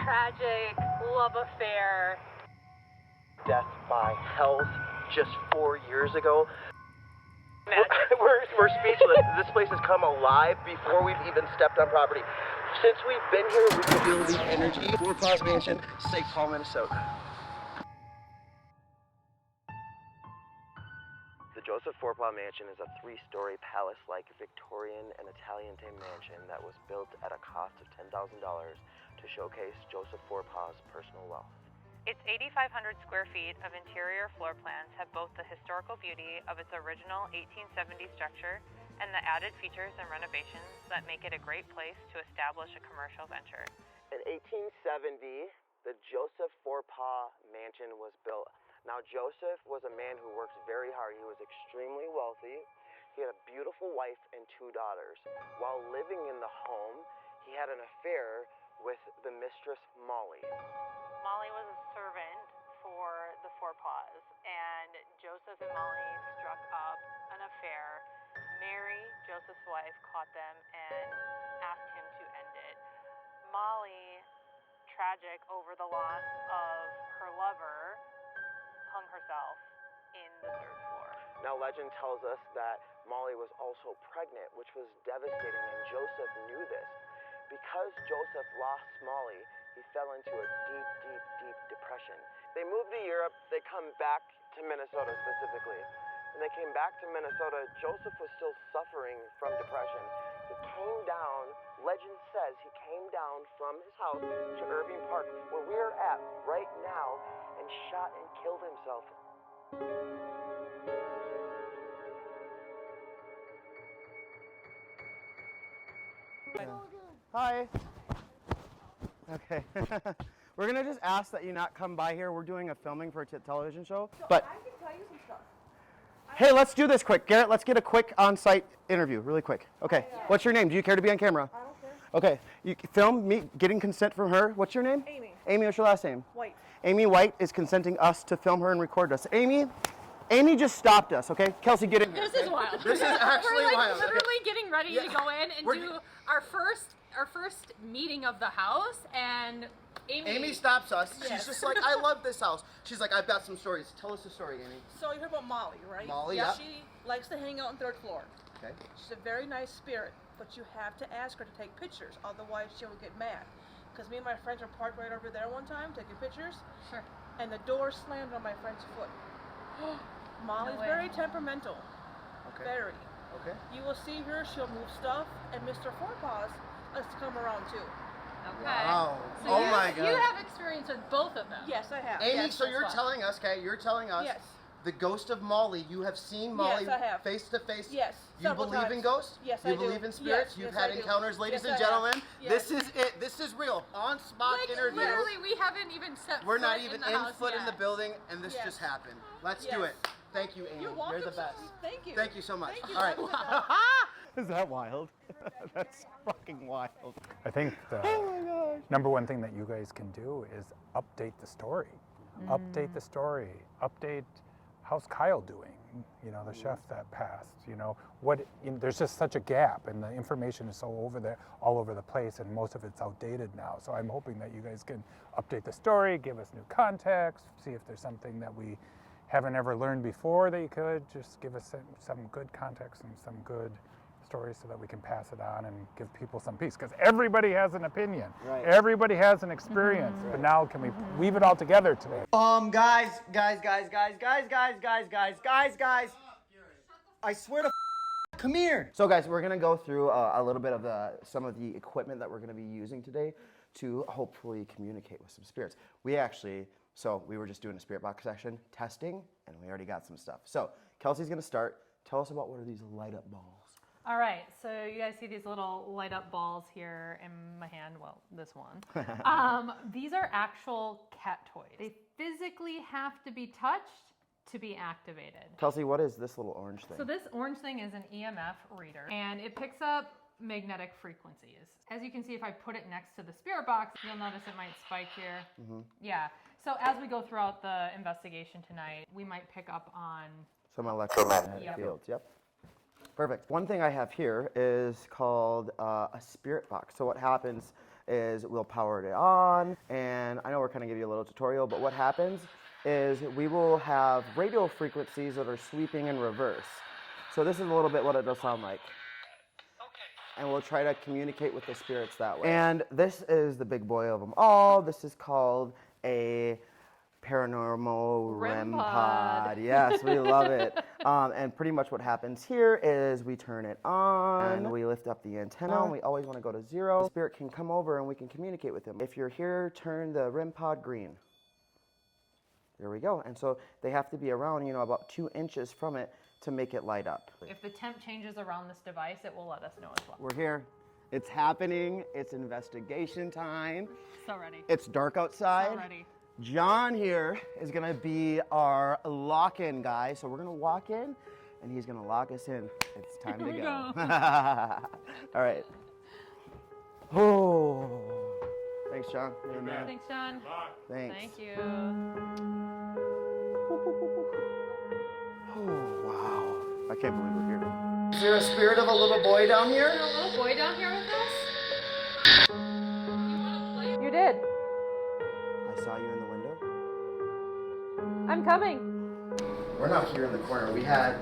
tragic love affair. Death by health just 4 years ago. We're speechless. This place has come alive before we've even stepped on property. Since we've been here, we can feel the energy. Forepaughs Mansion, St. Paul, Minnesota. The Joseph Forepaugh Mansion is a 3-story palace-like Victorian and Italian-themed mansion that was built at a cost of $10,000 to showcase Joseph Forepaugh's personal wealth. Its 8,500 square feet of interior floor plans have both the historical beauty of its original 1870 structure and the added features and renovations that make it a great place to establish a commercial venture. In 1870, the Joseph Forepaugh Mansion was built. Now, Joseph was a man who worked very hard. He was extremely wealthy. He had a beautiful wife and 2 daughters. While living in the home, he had an affair with the mistress, Molly. Molly was a servant for the Forepaughs, and Joseph and Molly struck up an affair. Mary, Joseph's wife, caught them and asked him to end it. Molly, tragic over the loss of her lover, hung herself in the 3rd floor. Now, legend tells us that Molly was also pregnant, which was devastating, and Joseph knew this. Because Joseph lost Molly, he fell into a deep, deep, deep depression. They moved to Europe. They come back to Minnesota specifically. When they came back to Minnesota, Joseph was still suffering from depression. He came down, legend says he came down from his house to Irving Park, where we're at right now, and shot and killed himself. Hi. Okay. We're gonna just ask that you not come by here. We're doing a filming for a television show. But I can tell you some stuff. hey, let's do this quick. Garrett, let's get a quick on-site interview, really quick. Okay. What's your name? Do you care to be on camera? I don't care. Okay. You film me getting consent from her. What's your name? Amy. Amy, what's your last name? White. Amy White is consenting us to film her and record us. Amy just stopped us, okay? Kelsey, get in here. This is wild. This is actually We're wild. literally getting ready to go in and We're- do our first meeting of the house, and Amy stops us. Yes. She's just like, I love this house. She's like, I've got some stories. Tell us a story, Amy. So you heard about Molly, right? Molly, yeah. yeah. She likes to hang out on 3rd floor. Okay. She's a very nice spirit, but you have to ask her to take pictures, otherwise she will get mad. Because me and my friends were parked right over there one time taking pictures, Sure. and the door slammed on my friend's foot. Molly's No way. very temperamental. Okay. Very. Okay. You will see her, she'll move stuff, and Mr. Forepaugh likes to come around too. Okay. Wow. So Oh you, my God. You have experience with both of them. Yes, I have. Amy, yes, so that's you're why. telling us, you're telling us Yes. the ghost of Molly, you have seen Molly Yes, I have. face to face. Yes, You several believe in times. ghosts? Yes, you I do. believe in spirits? Yes, You've yes, had I do. encounters, ladies Yes, and I gentlemen. have. Yes. This is it. This is real. On spot Like, interview. literally, we haven't even set We're not foot even in the house foot in the yet. building, and this Yes. just happened. Let's do Yes. it. Thank you, Amy. You're welcome. the best. Thank you. Thank you so much. Thank you. All right. Wow. Is that wild? That's fucking wild. I think the number one thing that you guys can do is update the story. Update the story. Update how's Kyle doing? You know, the chef that passed. You know, there's just such a gap, and the information is so all over the place, and most of it's outdated now. So I'm hoping that you guys can update the story, give us new context, see if there's something that we haven't ever learned before that you could. Just give us some good context and some good stories so that we can pass it on and give people some peace, because everybody has an opinion. Right. Everybody has an experience, but now can we weave it all together today? Guys. I swear to come here. So guys, we're gonna go through a little bit of some of the equipment that we're gonna be using today to hopefully communicate with some spirits. We were just doing a spirit box session, testing, and we already got some stuff. So Kelsey's gonna start. Tell us about what are these light up balls? All right, so you guys see these little light up balls here in my hand. Well, this one. These are actual cat toys. They physically have to be touched to be activated. Kelsey, what is this little orange thing? So this orange thing is an EMF reader, and it picks up magnetic frequencies. As you can see, if I put it next to the spirit box, you'll notice it might spike here. Yeah, so as we go throughout the investigation tonight, we might pick up on Some electromagnetic Yep. fields, yep. Perfect. One thing I have here is called a spirit box. So what happens is we'll power it on, and I know we're kind of giving you a little tutorial, but what happens is we will have radio frequencies that are sweeping in reverse. So this is a little bit what it'll sound like. And we'll try to communicate with the spirits that way. And this is the big boy of them all. This is called a paranormal REM pod. Yes, we love it. And pretty much what happens here is we turn it on, we lift up the antenna, and we always want to go to 0. The spirit can come over and we can communicate with them. If you're here, turn the REM pod green. There we go. And so they have to be around, about 2 inches from it to make it light up. If the temp changes around this device, it will let us know as well. We're here. It's happening. It's investigation time. So ready. It's dark outside. So ready. John here is gonna be our lock-in guy. So we're gonna walk in and he's gonna lock us in. It's time to go. All right. Oh. Thanks, John. You're a man. Thanks, John. Thanks. Thank you. Oh, wow. I can't believe we're here. Is there a spirit of a little boy down here? Is there a little boy down here with us? You want to play? You did. I saw you in the window. I'm coming. We're not here in the corner. We had,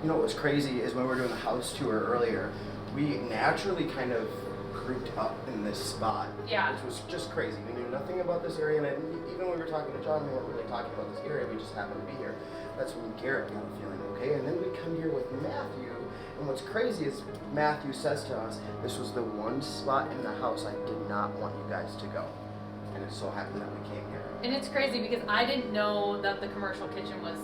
what was crazy is when we were doing the house tour earlier, we naturally kind of grouped up in this spot. Yeah. Which was just crazy. We knew nothing about this area, and even when we were talking to John, we weren't really talking about this area. We just happened to be here. That's when Garrett got feeling okay, and then we come here with Matthew, and what's crazy is Matthew says to us, this was the one spot in the house I did not want you guys to go, and it so happened that we came here. And it's crazy because I didn't know that the commercial kitchen was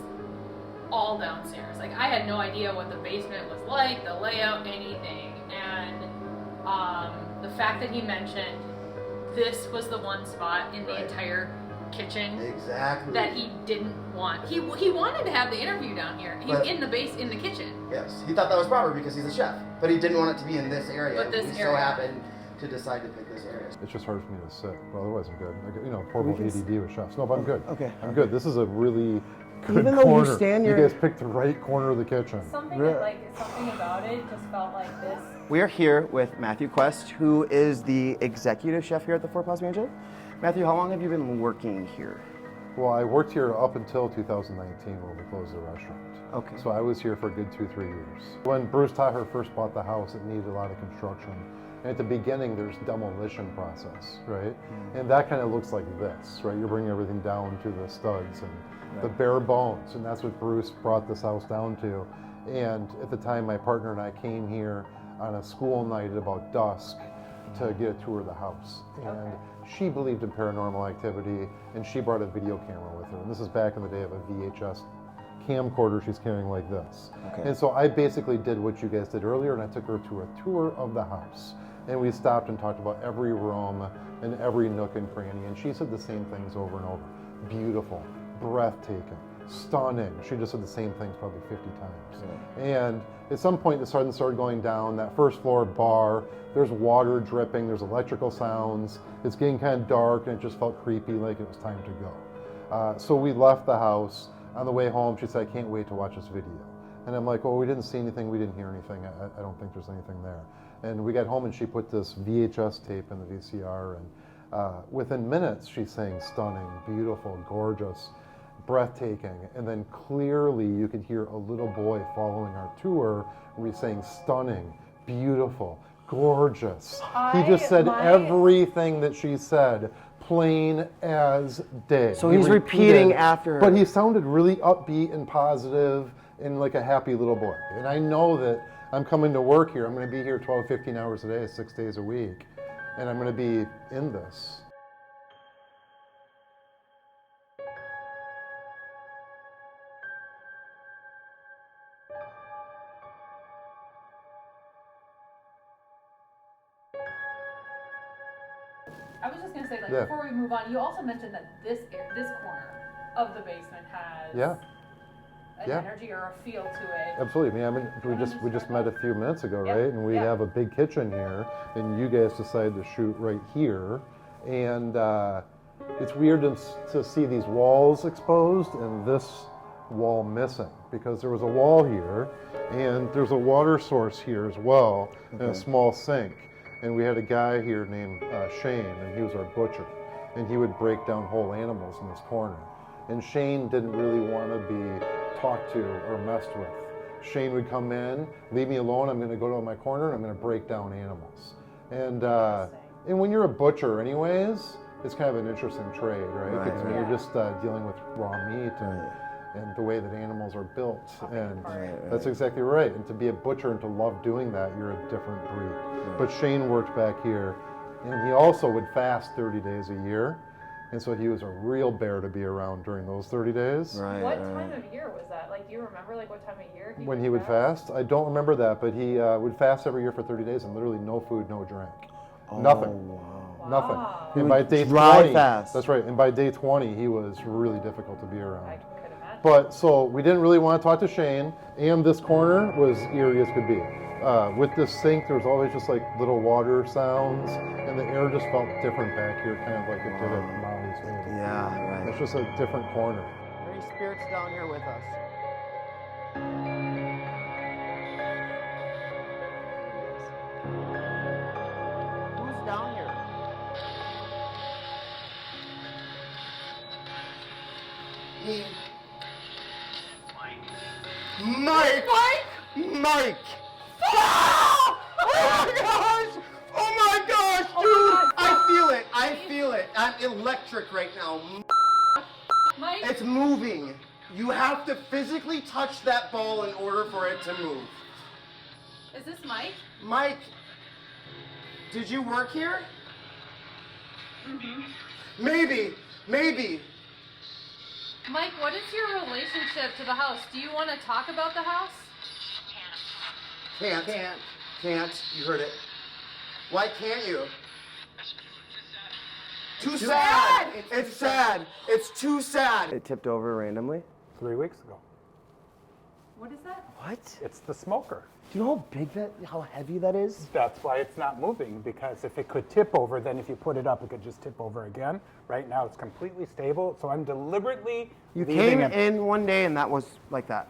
all downstairs. Like, I had no idea what the basement was like, the layout, anything. And the fact that he mentioned this was the one spot in the entire kitchen that he didn't want. He wanted to have the interview down here, in the kitchen. Yes, he thought that was proper because he's a chef, but he didn't want it to be in this area. But this we area. so happened to decide to pick this area. It's just hard for me to sit, but otherwise I'm good. I get, horrible ADD with chefs. No, but I'm good. Okay. I'm good. This is a really good Even though corner. you stand You guys picked the right corner of the kitchen. Something about it just felt like this. We are here with Matthew Quest, who is the executive chef here at the Forepaughs Mansion. Matthew, how long have you been working here? Well, I worked here up until 2019 when we closed the restaurant. Okay. So I was here for a good 2-3 years. When Bruce Taher first bought the house, it needed a lot of construction. And at the beginning, there's demolition process, right? Mm-hmm. And that kind of looks like this, right? You're bringing everything down to the studs and the bare bones. And that's what Bruce brought this house down to. And at the time, my partner and I came here on a school night at about dusk to get a tour of the house. And she believed in paranormal activity, and she brought a video camera with her. And this is back in the day of a VHS camcorder she's carrying like this. Okay. And so I basically did what you guys did earlier, and I took her to a tour of the house. And we stopped and talked about every room and every nook and cranny, and she said the same things over and over. Beautiful, breathtaking, stunning. She just said the same things probably 50 times. Yeah. And at some point the sun started going down, that first floor bar, there's water dripping, there's electrical sounds, it's getting kind of dark, and it just felt creepy, like it was time to go. So we left the house. On the way home, she said, I can't wait to watch this video. And I'm like, well, we didn't see anything, we didn't hear anything, I don't think there's anything there. And we got home and she put this VHS tape in the VCR, and within minutes she's saying stunning, beautiful, gorgeous, breathtaking, and then clearly you could hear a little boy following our tour, and he's saying stunning, beautiful, gorgeous. He just said everything that she said, plain as day. So he's repeating after her. But he sounded really upbeat and positive and like a happy little boy. And I know that I'm coming to work here. I'm going to be here 12, 15 hours a day, 6 days a week. And I'm going to be in this. I was just going to say, before we move on, you also mentioned that this corner of the basement has an energy or a feel to it. Absolutely. I mean, we just met a few minutes ago, right? And we have a big kitchen here, and you guys decided to shoot right here. And it's weird to see these walls exposed and this wall missing, because there was a wall here, and there's a water source here as well, and a small sink. And we had a guy here named Shane, and he was our butcher. And he would break down whole animals in this corner. And Shane didn't really want to be talked to or messed with. Shane would come in, leave me alone, I'm going to go to my corner, and I'm going to break down animals. And when you're a butcher anyways, it's kind of an interesting trade, right? Because you're just dealing with raw meat and the way that animals are built. And that's exactly right. And to be a butcher and to love doing that, you're a different breed. But Shane worked back here, and he also would fast 30 days a year. And so he was a real bear to be around during those 30 days. What time of year was that? Like, do you remember like what time of year When he would fast? I don't remember that, but he would fast every year for 30 days and literally no food, no drink. Nothing. Wow. Nothing. And by day 20, that's right. And by day 20, he was really difficult to be around. I could imagine. But so we didn't really want to talk to Shane, and this corner was eerie as could be. With this sink, there was always just like little water sounds, and the air just felt different back here, kind of like it did at Molly's home. Yeah, right. It's just a different corner. Are there any spirits down here with us? Who's down here? Me. Mike! Mike! Oh my gosh! Oh my gosh, dude! I feel it. I'm electric right now. Mike? It's moving. You have to physically touch that ball in order for it to move. Is this Mike? Mike, did you work here? Mm-hmm. Maybe. Mike, what is your relationship to the house? Do you want to talk about the house? Can't. You heard it. Why can't you? Too sad. It's sad. It's too sad. It tipped over randomly. 3 weeks ago. What is that? What? It's the smoker. Do you know how heavy that is? That's why it's not moving, because if it could tip over, then if you put it up, it could just tip over again. Right now, it's completely stable, so I'm deliberately You leaving came it. in one day and that was like that.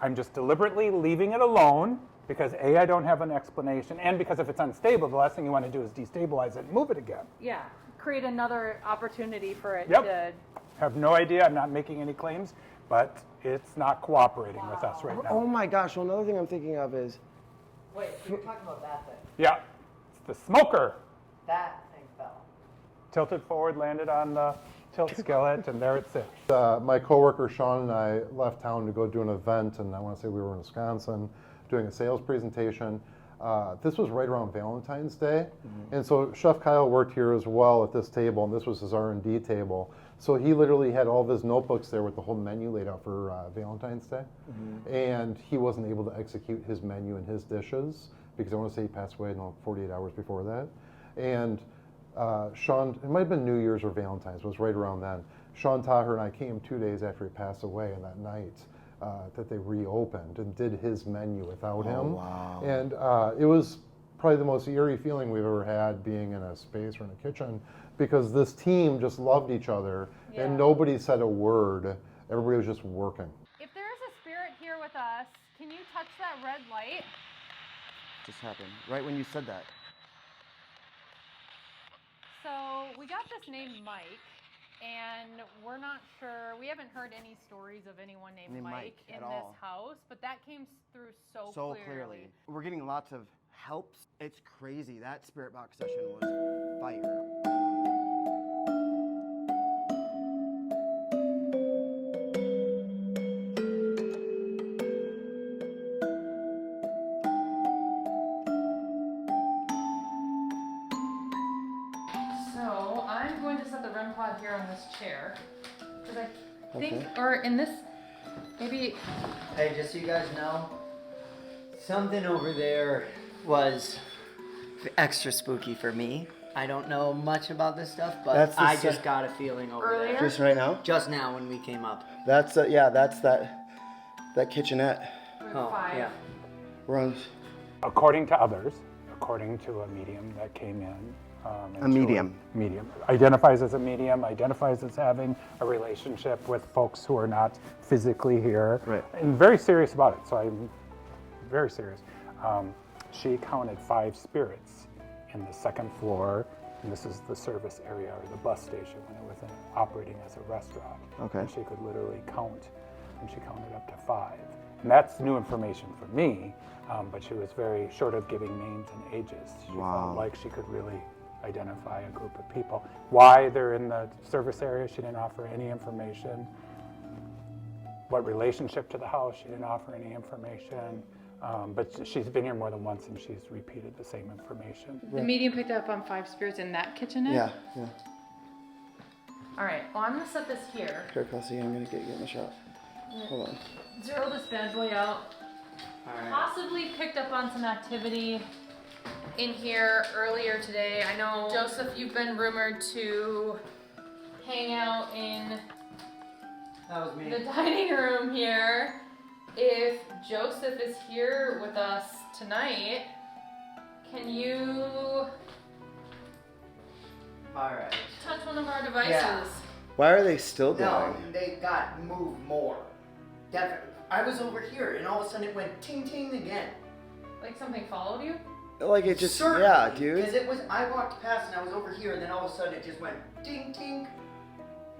I'm just deliberately leaving it alone because A, I don't have an explanation, and because if it's unstable, the last thing you want to do is destabilize it and move it again. Yeah. Create another opportunity for it Yep. to... Have no idea. I'm not making any claims, but it's not cooperating with us right now. Oh my gosh, well, another thing I'm thinking of is... Wait, so you're talking about that thing? Yeah, it's the smoker. That thing fell. Tilted forward, landed on the tilt skillet, and there it sits. My coworker Sean and I left town to go do an event, and I want to say we were in Wisconsin doing a sales presentation. This was right around Valentine's Day, and so Chef Kyle worked here as well at this table, and this was his R&D table. So he literally had all of his notebooks there with the whole menu laid out for Valentine's Day, and he wasn't able to execute his menu and his dishes because I want to say he passed away 48 hours before that. And Sean, it might have been New Year's or Valentine's, it was right around then. Sean Taher and I came 2 days after he passed away, and that night that they reopened and did his menu without him. Wow. And it was probably the most eerie feeling we've ever had being in a space or in a kitchen, because this team just loved each other and nobody said a word. Everybody was just working. If there's a spirit here with us, can you touch that red light? Just happened right when you said that. So we got this name Mike, and we're not sure, we haven't heard any stories of anyone named Mike in at this all. house, but that came through so clearly. We're getting lots of helps. It's crazy. That spirit box session was fire. So I'm going to set the REM pod here on this chair, because I think, or in this, maybe. Hey, just so you guys know, something over there was extra spooky for me. I don't know much about this stuff, but I just got a feeling over Earlier? there. Just right now? Just now when we came up. That's that's that kitchenette. Oh, yeah. We're on According to others, according to a medium that came in. A medium. Medium. Identifies as a medium, identifies as having a relationship with folks who are not physically here. Right. And very serious about it, so I'm very serious. She counted 5 spirits in the second floor, and this is the service area or the bus station when it was operating as a restaurant. Okay. And she could literally count, and she counted up to 5. And that's new information for me, but she was very short of giving names and ages. She felt like she could really identify a group of people. Why they're in the service area, she didn't offer any information. What relationship to the house, she didn't offer any information. But she's been here more than once and she's repeated the same information. The medium picked up on 5 spirits in that kitchenette? Yeah. All right, well, I'm gonna set this here. Here, Kelsey, I'm gonna get you in the shot. Hold on. Zero this bad boy out. All right. Possibly picked up on some activity in here earlier today. I know, Joseph, you've been rumored to hang out in That was me. the dining room here. If Joseph is here with us tonight, can you Alright. touch one of our devices? Yeah. Why are they still going? No, they got moved more. Definitely. I was over here and all of a sudden it went ting ting again. Like something followed you? Like it just, Certainly, yeah, dude. Because it was, I walked past and I was over here and then all of a sudden it just went ting ting.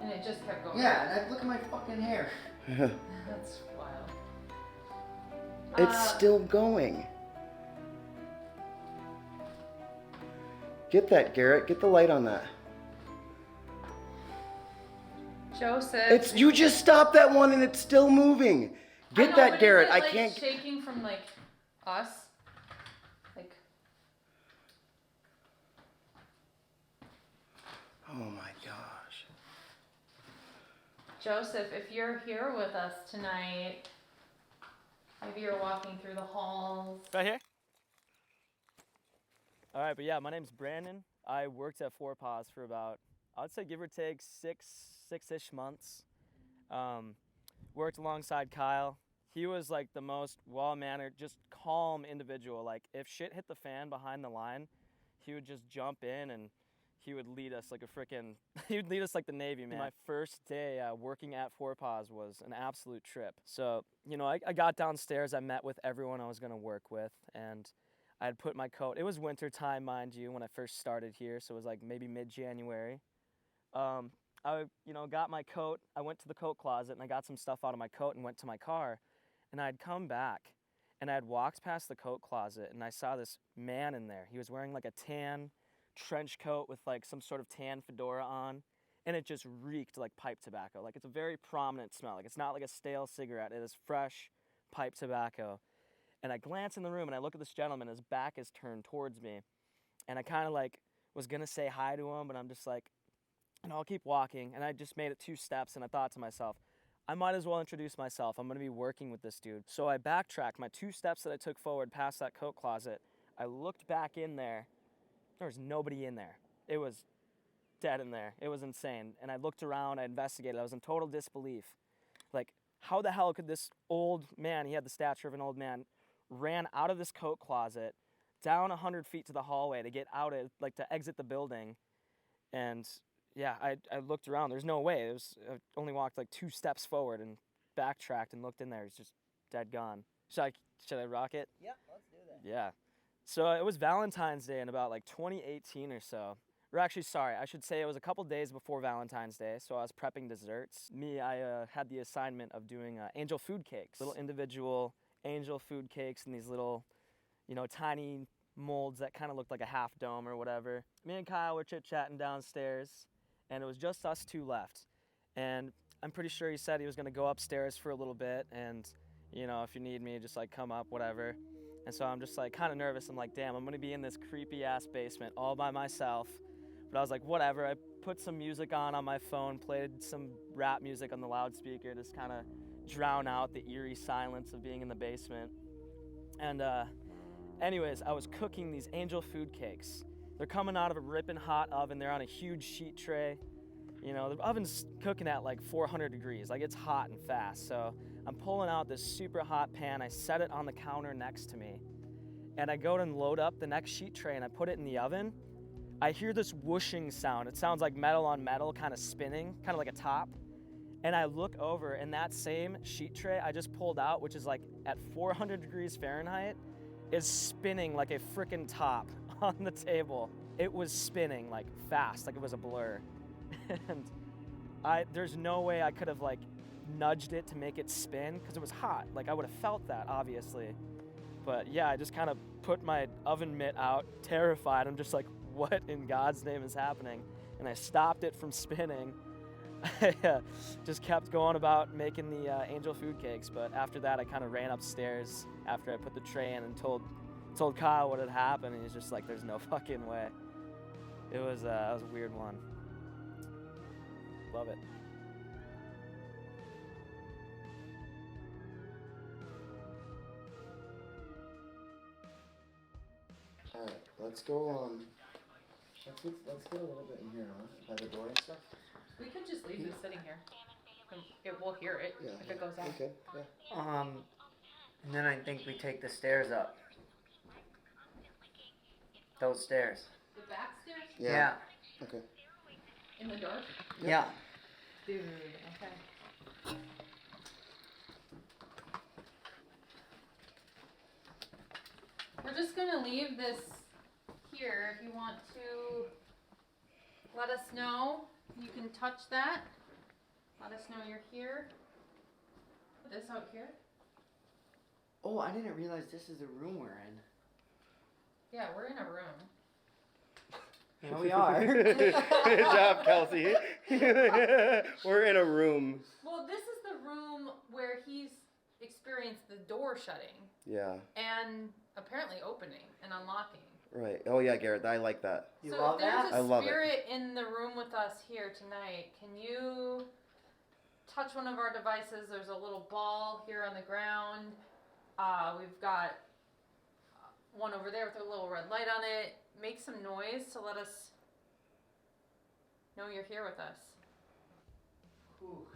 And it just kept going. Yeah, and I look at my fucking hair. That's wild. It's still going. Get that, Garrett. Get the light on that. Joseph. You just stopped that one and it's still moving. Get I know, that, but Garrett. Is it, I can't. shaking from like us. Like. Oh my gosh. Joseph, if you're here with us tonight, maybe you're walking through the halls. Right here? All right, but yeah, my name's Brandon. I worked at Forepaughs for about, I'd say give or take six-ish months. Worked alongside Kyle. He was like the most well-mannered, just calm individual. Like if shit hit the fan behind the line, he would just jump in and he would lead us like he would lead us like the Navy, man. My first day working at Forepaughs was an absolute trip. So, you know, I got downstairs, I met with everyone I was gonna work with, and I had put my coat. It was winter time, mind you, when I first started here, so it was like maybe mid-January. I, got my coat. I went to the coat closet and I got some stuff out of my coat and went to my car. And I'd come back and I had walked past the coat closet and I saw this man in there. He was wearing like a tan trench coat with like some sort of tan fedora on, and it just reeked like pipe tobacco. Like it's a very prominent smell. Like it's not like a stale cigarette. It is fresh pipe tobacco. And I glance in the room and I look at this gentleman. His back is turned towards me, and I kind of like was gonna say hi to him, but I'm just like, I'll keep walking. And I just made it 2 steps, and I thought to myself, I might as well introduce myself. I'm gonna be working with this dude. So I backtracked my 2 steps that I took forward past that coat closet. I looked back in there. There was nobody in there. It was dead in there. It was insane. And I looked around, I investigated. I was in total disbelief. Like, how the hell could this old man, he had the stature of an old man, ran out of this coat closet, down 100 feet to the hallway to get out of, like, to exit the building. And yeah, I looked around. There's no way. I only walked like 2 steps forward and backtracked and looked in there. It's just dead gone. Should I rock it? Yeah, let's do that. Yeah. So it was Valentine's Day in about like 2018 or so. Or actually, sorry, I should say it was a couple days before Valentine's Day, so I was prepping desserts. I had the assignment of doing angel food cakes, little individual angel food cakes in these little, tiny molds that kind of looked like a half dome or whatever. Me and Kyle were chit-chatting downstairs, and it was just us 2 left. And I'm pretty sure he said he was gonna go upstairs for a little bit, and if you need me, just like come up, whatever. And so I'm just like kind of nervous. I'm like, damn, I'm gonna be in this creepy ass basement all by myself. But I was like, whatever. I put some music on my phone, played some rap music on the loudspeaker, just kind of drown out the eerie silence of being in the basement. And anyways, I was cooking these angel food cakes. They're coming out of a ripping hot oven. They're on a huge sheet tray. The oven's cooking at like 400 degrees. Like it's hot and fast. So I'm pulling out this super hot pan. I set it on the counter next to me. And I go and load up the next sheet tray and I put it in the oven. I hear this whooshing sound. It sounds like metal on metal kind of spinning, kind of like a top. And I look over and that same sheet tray I just pulled out, which is like at 400 degrees Fahrenheit, is spinning like a freaking top on the table. It was spinning like fast, like it was a blur. And there's no way I could have like nudged it to make it spin because it was hot. Like I would have felt that obviously. But yeah, I just kind of put my oven mitt out, terrified. I'm just like, what in God's name is happening? And I stopped it from spinning. I just kept going about making the angel food cakes. But after that, I kind of ran upstairs after I put the tray in and told Kyle what had happened. And he's just like, there's no fucking way. It was a weird one. Love it. All right, let's go. Let's get a little bit in here, huh? By the door and stuff. We could just leave this sitting here. We'll hear it if it goes out. Okay. Yeah. And then I think we take the stairs up. Those stairs. The back stairs? Yeah. Okay. In the dark? Yeah. Dude, okay. We're just gonna leave this here. If you want to let us know, you can touch that. Let us know you're here. Put this out here. Oh, I didn't realize this is the room we're in. Yeah, we're in a room. Yeah, we are. Good job, Kelsey. We're in a room. Well, this is the room where he's experienced the door shutting. Yeah. And apparently opening and unlocking. Right. Oh yeah, Garrett, I like that. You so love if there's that? a I love it. spirit in the room with us here tonight, can you touch one of our devices? There's a little ball here on the ground. We've got one over there with a little red light on it. Make some noise to let us know you're here with us. Ooh,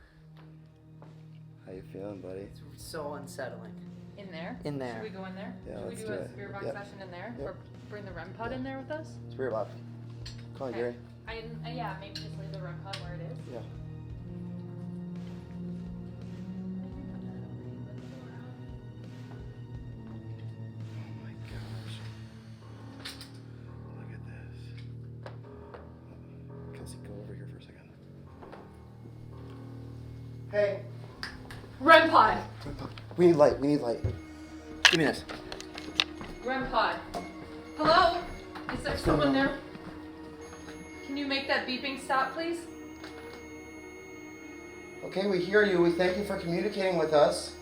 How you feeling, buddy? it's so unsettling. In there? In there. Should we go in there? Yeah, Should we let's do do a it. spirit box Yep. session in there? Yep. Or bring the REM pod in there with us? Spirit box. Come on, Okay. Gary. Yeah, maybe just leave the REM pod where it is. Yeah. Oh my gosh. Look at this. Kelsey, go over here for a second. Hey. REM pod! We need light. Give me this. REM pod. Hello? Is there someone there? Can you make that beeping stop, please? Okay, we hear you. We thank you for communicating with us.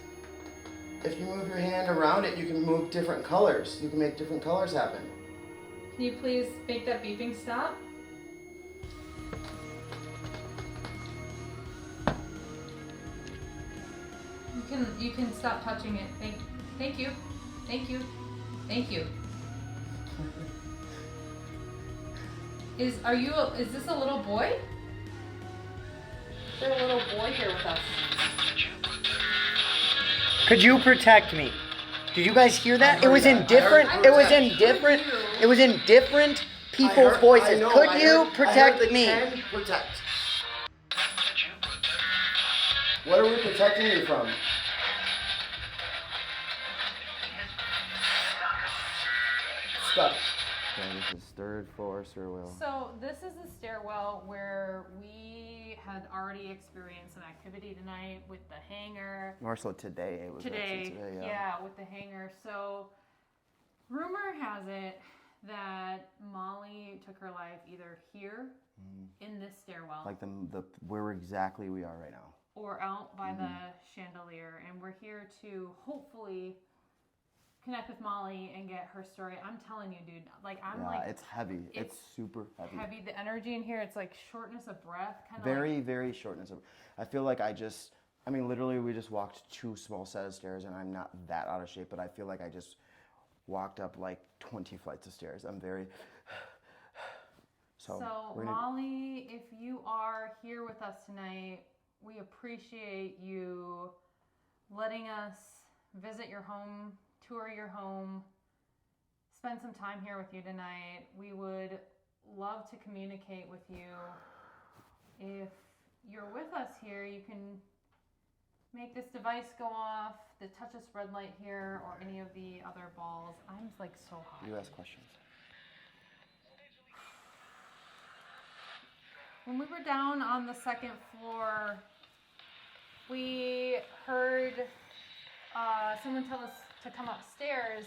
If you move your hand around it, you can move different colors. You can make different colors happen. Can you please make that beeping stop? You can stop touching it. Thank you. Is this a little boy? Is there a little boy here with us? Could you protect me? Did you guys hear that? It was in different. It was in different. It was in different people's voices. Could you protect me? Protect. What are we protecting you from? Stuck. Okay, this is third floor stairwell. So this is the stairwell where we had already experienced some activity tonight with the hanger. More so today. It was actually today, yeah, with the hanger. So rumor has it that Molly took her life either here in this stairwell, Like the where exactly we are right now. or out by the chandelier, and we're here to hopefully connect with Molly and get her story. I'm telling you, dude, It's heavy. It's super heavy. Heavy. The energy in here, it's like shortness of breath, kind of Very shortness of. I feel like literally we just walked 2 small set of stairs, and I'm not that out of shape, but I feel like I just walked up like 20 flights of stairs. I'm very. So Molly, if you are here with us tonight, we appreciate you letting us visit your home, tour your home, spend some time here with you tonight. We would love to communicate with you. If you're with us here, you can make this device go off, the touch us red light here, or any of the other balls. I'm like so hot. You ask questions. When we were down on the second floor, we heard someone tell us to come upstairs.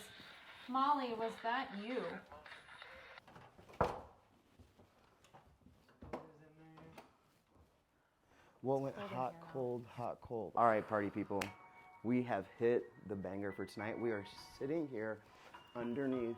Molly, was that you? What went hot, cold, hot, cold? All right, party people. We have hit the banger for tonight. We are sitting here underneath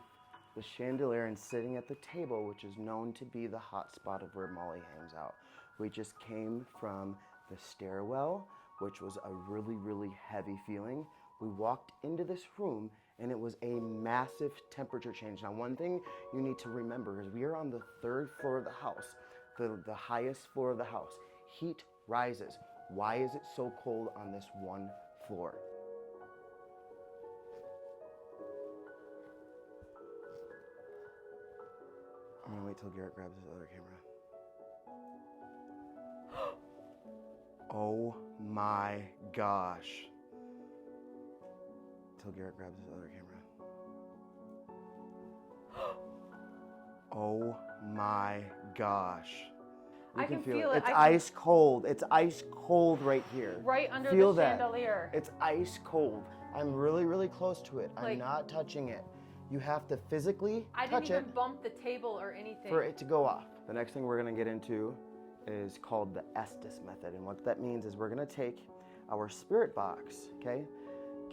the chandelier and sitting at the table, which is known to be the hot spot of where Molly hangs out. We just came from the stairwell, which was a really, really heavy feeling. We walked into this room and it was a massive temperature change. Now, one thing you need to remember is we are on the 3rd floor of the house, the highest floor of the house. Heat rises. Why is it so cold on this one floor? I'm gonna wait till Garrett grabs his other camera. Oh my gosh. Till Garrett grabs his other camera. Oh my gosh. You I can feel it. It's ice cold. It's ice cold right here. Right under Feel the that. chandelier. It's ice cold. I'm really, really close to it. Like- I'm not touching it. You have to physically I touch didn't even it bump the table or anything. for it to go off. The next thing we're gonna get into is called the Estus method. And what that means is we're gonna take our spirit box, okay?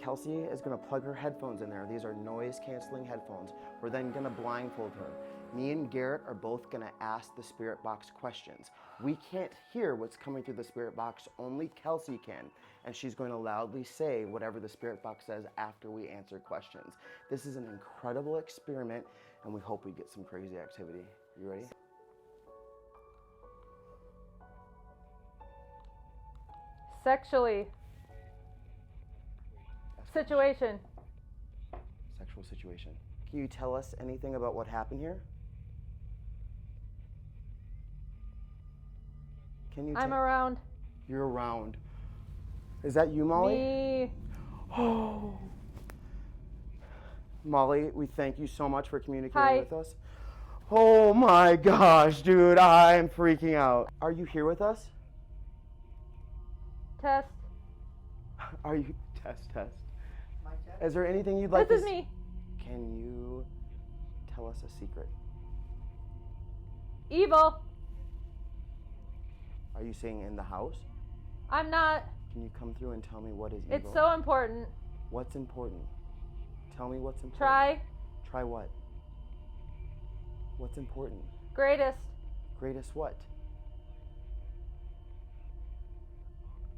Kelsey is gonna plug her headphones in there. These are noise canceling headphones. We're then gonna blindfold her. Me and Garrett are both gonna ask the spirit box questions. We can't hear what's coming through the spirit box, only Kelsey can. And she's going to loudly say whatever the spirit box says after we answer questions. This is an incredible experiment and we hope we get some crazy activity. You ready? Sexually. Situation. Sexual situation. Can you tell us anything about what happened here? Can you I'm around. You're around. Is that you, Molly? Me. Oh. Molly, we thank you so much for communicating with us. Oh my gosh, dude, I'm freaking out. Are you here with us? Test. Are you test? Is there anything you'd like This to is me. Can you tell us a secret? Evil. Are you saying in the house? I'm not. Can you come through and tell me what is evil? It's so important. What's important? Tell me what's important. Try. Try what? What's important? Greatest. Greatest what?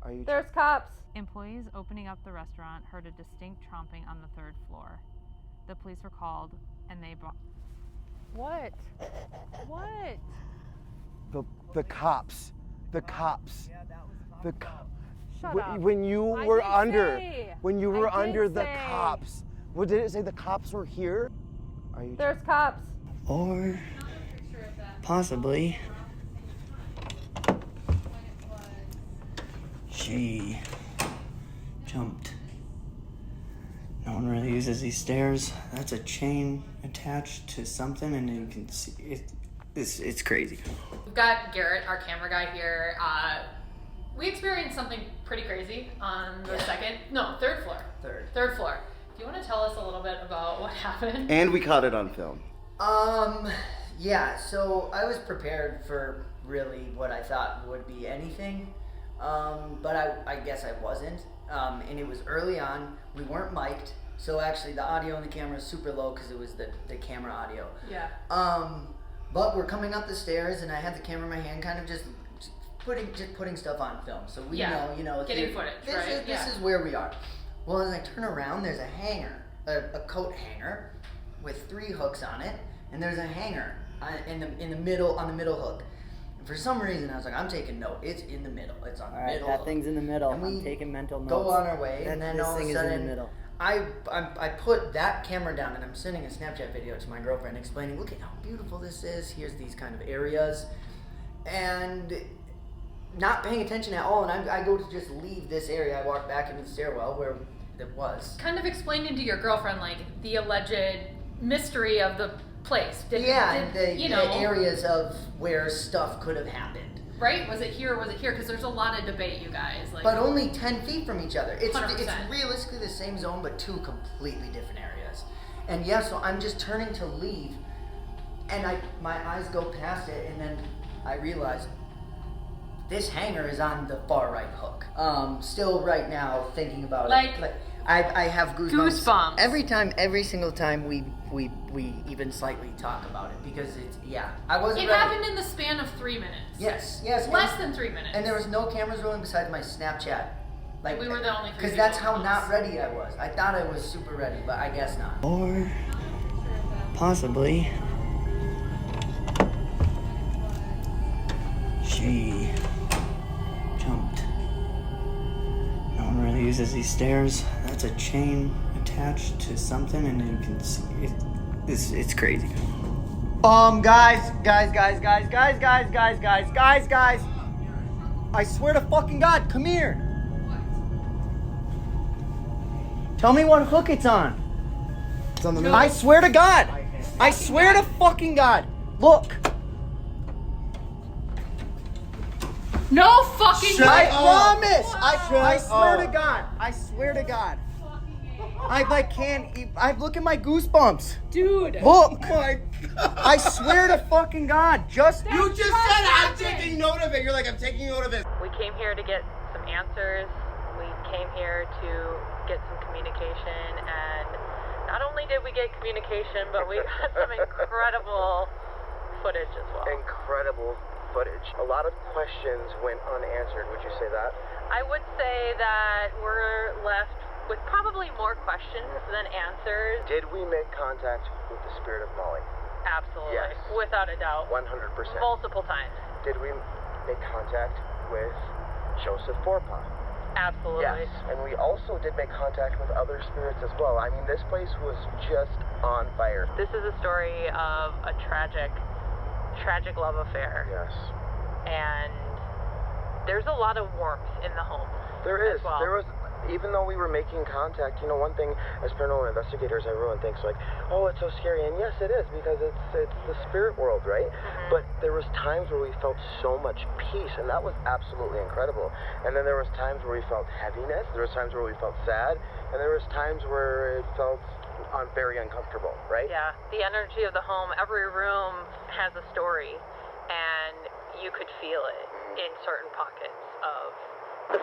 Are you? There's cops. Employees opening up the restaurant heard a distinct tromping on the 3rd floor. The police were called and they What? What? The cops. The cops. The cops. Shut up. When you I were did under, say. when you were I did under the say. cops. What did it say? The cops were here. Are you? There's cops. Or possibly she jumped. No one really uses these stairs. That's a chain attached to something, and you can see it's crazy. We've got Garrett, our camera guy here. We experienced something pretty crazy on the third floor. Third floor. Do you want to tell us a little bit about what happened? And we caught it on film. Yeah, so I was prepared for really what I thought would be anything, but I guess I wasn't, and it was early on. We weren't mic'd, so actually the audio on the camera is super low because it was the camera audio. Yeah. But we're coming up the stairs, and I had the camera in my hand, kind of just putting stuff on film, so we know, getting footage, right? This is where we are. Well, as I turn around, there's a hanger, a coat hanger, with 3 hooks on it, and there's a hanger in the middle, on the middle hook. And for some reason, I was like, I'm taking note. It's in the middle. It's on the middle. That thing's in the middle. And I'm taking mental notes. Go on our way, and then this all of thing a is in the sudden, middle. I put that camera down, and I'm sending a Snapchat video to my girlfriend explaining, look at how beautiful this is. Here's these kind of areas, and not paying attention at all. And I go to just leave this area. I walk back into the stairwell where it was. Kind of explaining to your girlfriend, like, the alleged mystery of the place. The areas of where stuff could have happened. Right? Was it here or was it here? Because there's a lot of debate, you guys. Like, but only 10 feet from each other. It's 100%. realistically the same zone, but two completely different areas. And yeah, so I'm just turning to leave, and my eyes go past it, and then I realize this hanger is on the far right hook. Still right now thinking about it. I have goosebumps. Every single time we even slightly talk about it, because I wasn't It ready. happened in the span of 3 minutes. Yes. Less than 3 minutes. And there was no cameras rolling besides my Snapchat. Like, we were the only 3 because that's people how not ready I was. I thought I was super ready, but I guess not. Or possibly she jumped. No one really uses these stairs. That's a chain attached to something, and you can see it. It's crazy. Guys. I swear to fucking God, come here. Tell me what hook it's on. It's on the middle. I swear to God. I swear to fucking God. Look. No fucking I promise. I swear to God. I swear to God. I can't. Look at my goosebumps. Dude. Look. Oh my God. I swear to fucking God. You just said I'm taking note of it. You're like, I'm taking note of it. We came here to get some answers. We came here to get some communication, and not only did we get communication, but we got some incredible footage as well. Incredible footage. A lot of questions went unanswered. Would you say that? I would say that we're left with probably more questions than answers. Did we make contact with the spirit of Molly? Absolutely. Yes. Without a doubt. 100%. Multiple times. Did we make contact with Joseph Forepaugh? Absolutely. Yes. And we also did make contact with other spirits as well. I mean, this place was just on fire. This is a story of a tragic love affair. Yes. And there's a lot of warmth in the home. There is. Well. There was, even though we were making contact, you know, one thing as paranormal investigators, everyone thinks like, oh, it's so scary. And yes, it is, because it's the spirit world, right? Mm-hmm. But there was times where we felt so much peace, and that was absolutely incredible. And then there was times where we felt heaviness. There was times where we felt sad, and there was times where it felt very uncomfortable, right? Yeah. The energy of the home, every room has a story, and you could feel it in certain pockets of the